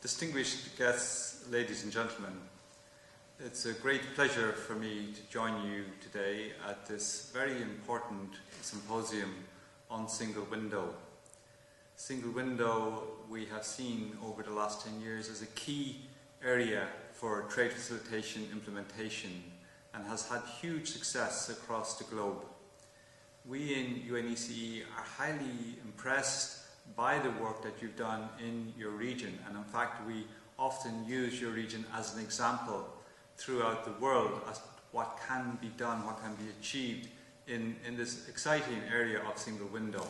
Distinguished guests, ladies and gentlemen, it's a great pleasure for me to join you today at this very important symposium on single window. Single window, we have seen over the last 10 years, as a key area for trade facilitation implementation and has had huge success across the globe. We in UNECE are highly impressed by the work that you've done in your region, and in fact we often use your region as an example throughout the world as what can be done, what can be achieved in this exciting area of single window.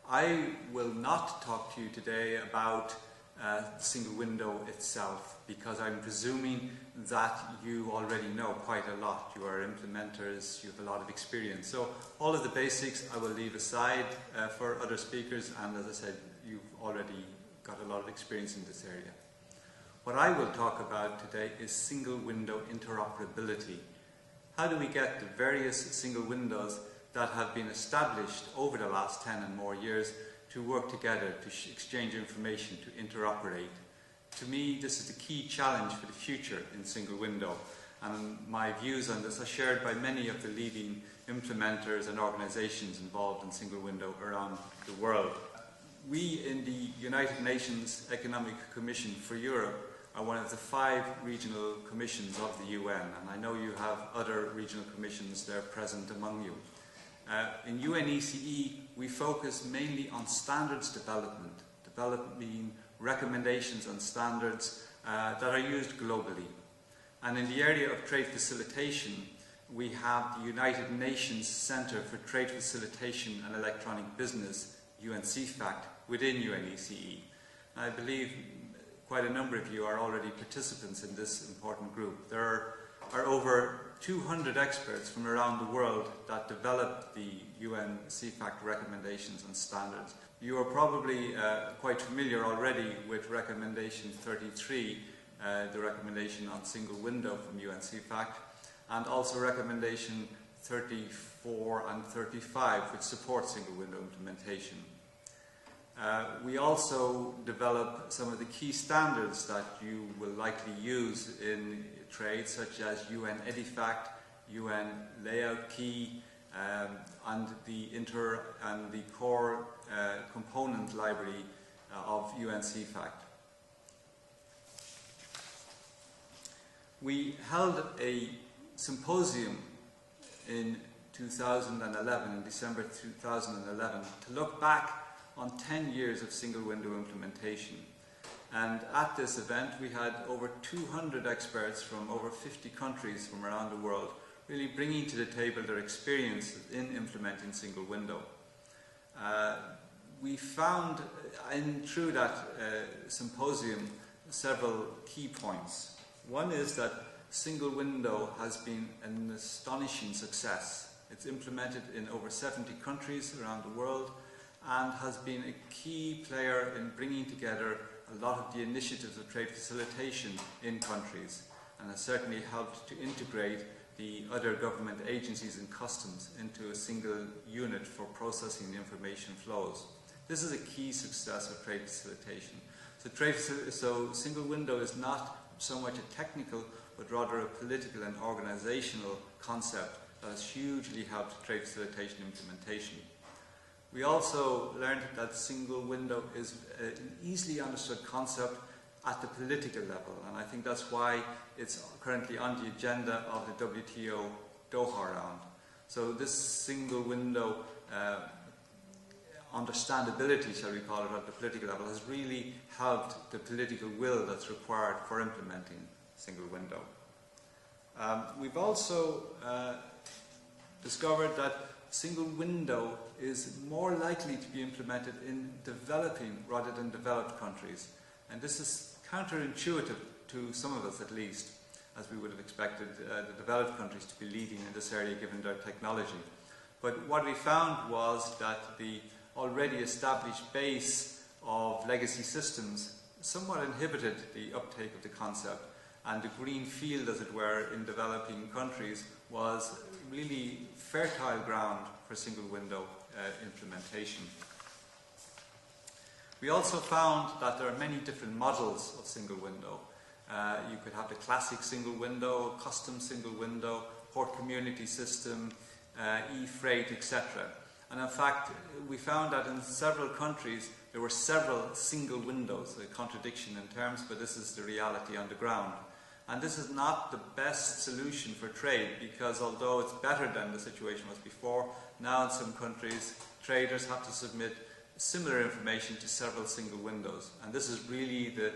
I will not talk to you today about the single window itself, because I'm presuming that you already know quite a lot. You are implementers, you have a lot of experience. So all of the basics I will leave aside for other speakers, and as I said, you've already got a lot of experience in this area. What I will talk about today is single window interoperability. How do we get the various single windows that have been established over the last 10 and more years to work together, to exchange information, to interoperate? To me, this is the key challenge for the future in single window, and my views on this are shared by many of the leading implementers and organizations involved in single window around the world. We in the United Nations Economic Commission for Europe are one of the 5 regional commissions of the UN, and I know you have other regional commissions there present among you. In UNECE, we focus mainly on standards development, developing recommendations and standards that are used globally. And in the area of trade facilitation, we have the United Nations Centre for Trade Facilitation and Electronic Business, UNCFACT, within UNECE. I believe quite a number of you are already participants in this important group. There are over 200 experts from around the world that develop the UN CFACT recommendations and standards. You are probably quite familiar already with recommendation 33, the recommendation on single window from UN CFACT, and also recommendation 34 and 35, which support single window implementation. We also develop some of the key standards that you will likely use in trade, such as UN EDIFACT, UN Layout Key, and the core component library of UN CFACT. We held a symposium in 2011, in December 2011, to look back on 10 years of single window implementation. And at this event we had over 200 experts from over 50 countries from around the world, really bringing to the table their experience in implementing single window. We found through that symposium several key points. One is that single window has been an astonishing success. It's implemented in over 70 countries around the world and has been a key player in bringing together a lot of the initiatives of trade facilitation in countries, and has certainly helped to integrate the other government agencies and customs into a single unit for processing the information flows. This is a key success of trade facilitation. So single window is not so much a technical but rather a political and organizational concept that has hugely helped trade facilitation implementation. We also learned that single window is an easily understood concept at the political level, and I think that's why it's currently on the agenda of the WTO Doha round. So this single window understandability, shall we call it, at the political level has really helped the political will that's required for implementing single window. We've also discovered that single window is more likely to be implemented in developing rather than developed countries. And this is counterintuitive to some of us, at least, as we would have expected the developed countries to be leading in this area given their technology. But what we found was that the already established base of legacy systems somewhat inhibited the uptake of the concept, and the green field, as it were, in developing countries was really fertile ground for single window implementation. We also found that there are many different models of single window. You could have the classic single window, custom single window, port community system, e-freight, etc. And in fact, we found that in several countries there were several single windows, a contradiction in terms, but this is the reality on the ground. And this is not the best solution for trade, because although it's better than the situation was before, now in some countries traders have to submit similar information to several single windows. And this is really the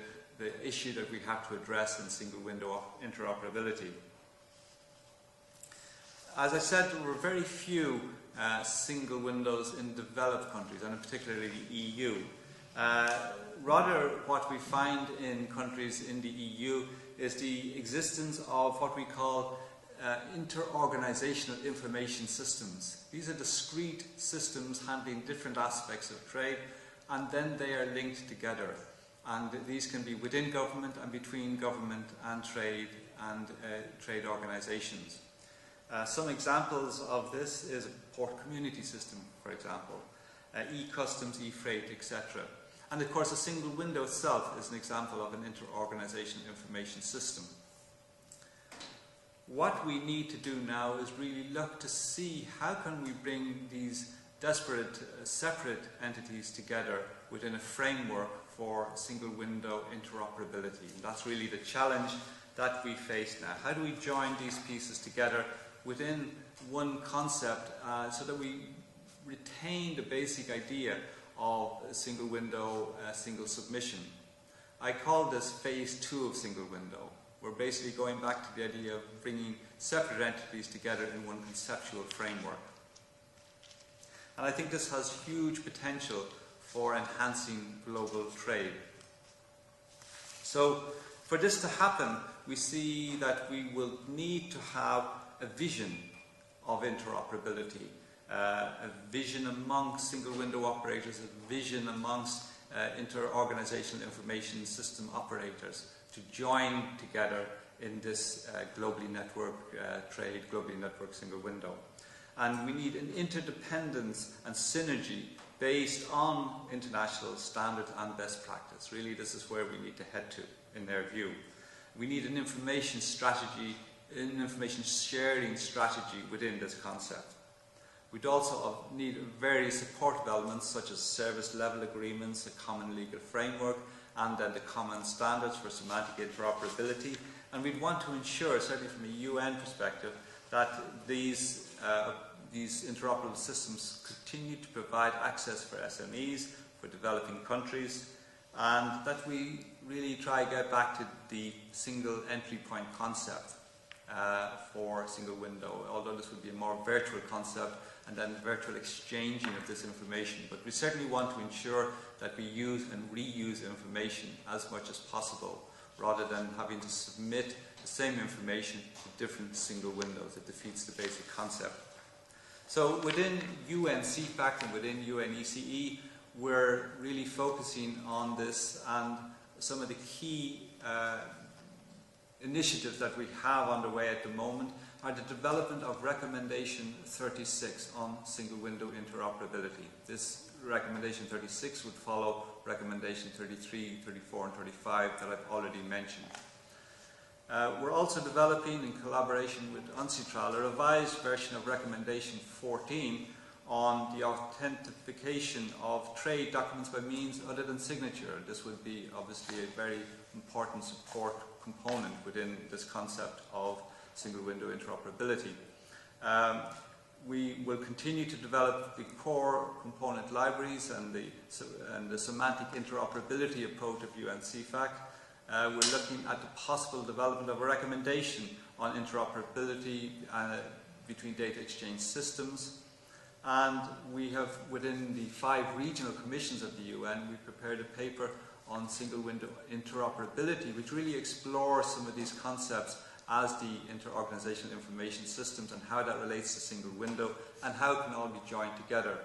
issue that we have to address in single window interoperability. As I said, there were very few single windows in developed countries, and in particularly the EU. Rather, what we find in countries in the EU is the existence of what we call interorganizational information systems. These are discrete systems handling different aspects of trade, and then they are linked together. And these can be within government and between government and trade organizations. Some examples of this is a port community system, for example, e-customs, e-freight, etc. And of course, a single window itself is an example of an interorganizational information system. What we need to do now is really look to see how can we bring these disparate, separate entities together within a framework for single window interoperability. And that's really the challenge that we face now. How do we join these pieces together within one concept so that we retain the basic idea of a single window, single submission? I call this phase 2 of single window. We're basically going back to the idea of bringing separate entities together in one conceptual framework. And I think this has huge potential for enhancing global trade. So for this to happen, we see that we will need to have a vision of interoperability, a vision amongst single window operators, a vision amongst inter-organizational information system operators to join together in this globally networked trade, globally networked single window. And we need an interdependence and synergy based on international standards and best practice. Really, this is where we need to head to, in their view. We need an information strategy, an information sharing strategy within this concept. We'd also need various supportive elements such as service level agreements, a common legal framework, and then the common standards for semantic interoperability. And we'd want to ensure, certainly from a UN perspective, that these interoperable systems continue to provide access for SMEs, for developing countries, and that we really try to get back to the single entry point concept for single window, although this would be a more virtual concept and then virtual exchanging of this information. But we certainly want to ensure that we use and reuse information as much as possible, rather than having to submit the same information to different single windows. It defeats the basic concept. So within UN CFAC and within UN ECE, we're really focusing on this, and some of the key initiatives that we have underway at the moment are the development of Recommendation 36 on single window interoperability. This Recommendation 36 would follow Recommendation 33, 34 and 35 that I've already mentioned. We're also developing, in collaboration with UNCITRAL, a revised version of Recommendation 14 on the authentication of trade documents by means other than signature. This would be obviously a very important support component within this concept of single window interoperability. We will continue to develop the core component libraries and the semantic interoperability approach of UN CFAC. We're looking at the possible development of a recommendation on interoperability between data exchange systems. And we have, within the 5 regional commissions of the UN, we've prepared a paper on single window interoperability, which really explores some of these concepts as the inter-organizational information systems and how that relates to single window and how it can all be joined together.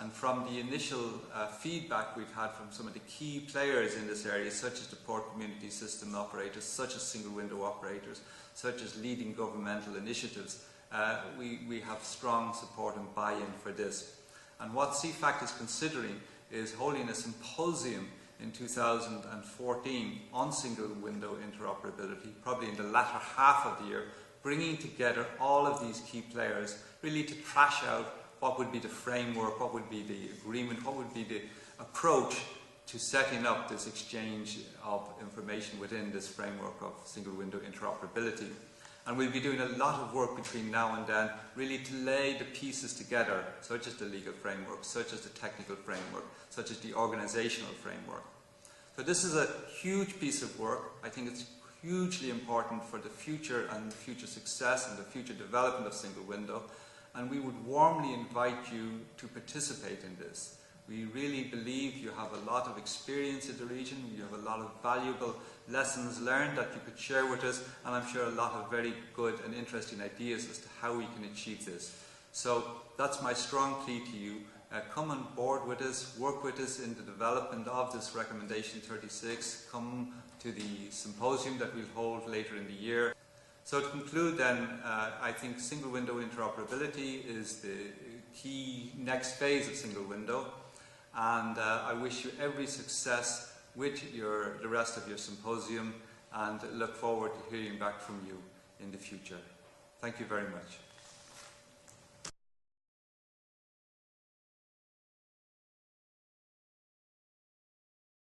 And from the initial feedback we've had from some of the key players in this area, such as the port community system operators, such as single window operators, such as leading governmental initiatives, we have strong support and buy-in for this. And what CFAC is considering is holding a symposium in 2014 on single window interoperability, probably in the latter half of the year, bringing together all of these key players really to thrash out what would be the framework, what would be the agreement, what would be the approach to setting up this exchange of information within this framework of single window interoperability. And we'll be doing a lot of work between now and then really to lay the pieces together, such as the legal framework, such as the technical framework, such as the organizational framework. So this is a huge piece of work. I think it's hugely important for the future and the future success and the future development of single window. And we would warmly invite you to participate in this. We really believe you have a lot of experience in the region, you have a lot of valuable lessons learned that you could share with us, and I'm sure a lot of very good and interesting ideas as to how we can achieve this. So that's my strong plea to you. Come on board with us, work with us in the development of this Recommendation 36, come to the symposium that we'll hold later in the year. So to conclude then, I think single window interoperability is the key next phase of single window. And I wish you every success with the rest of your symposium, and look forward to hearing back from you in the future. Thank you very much.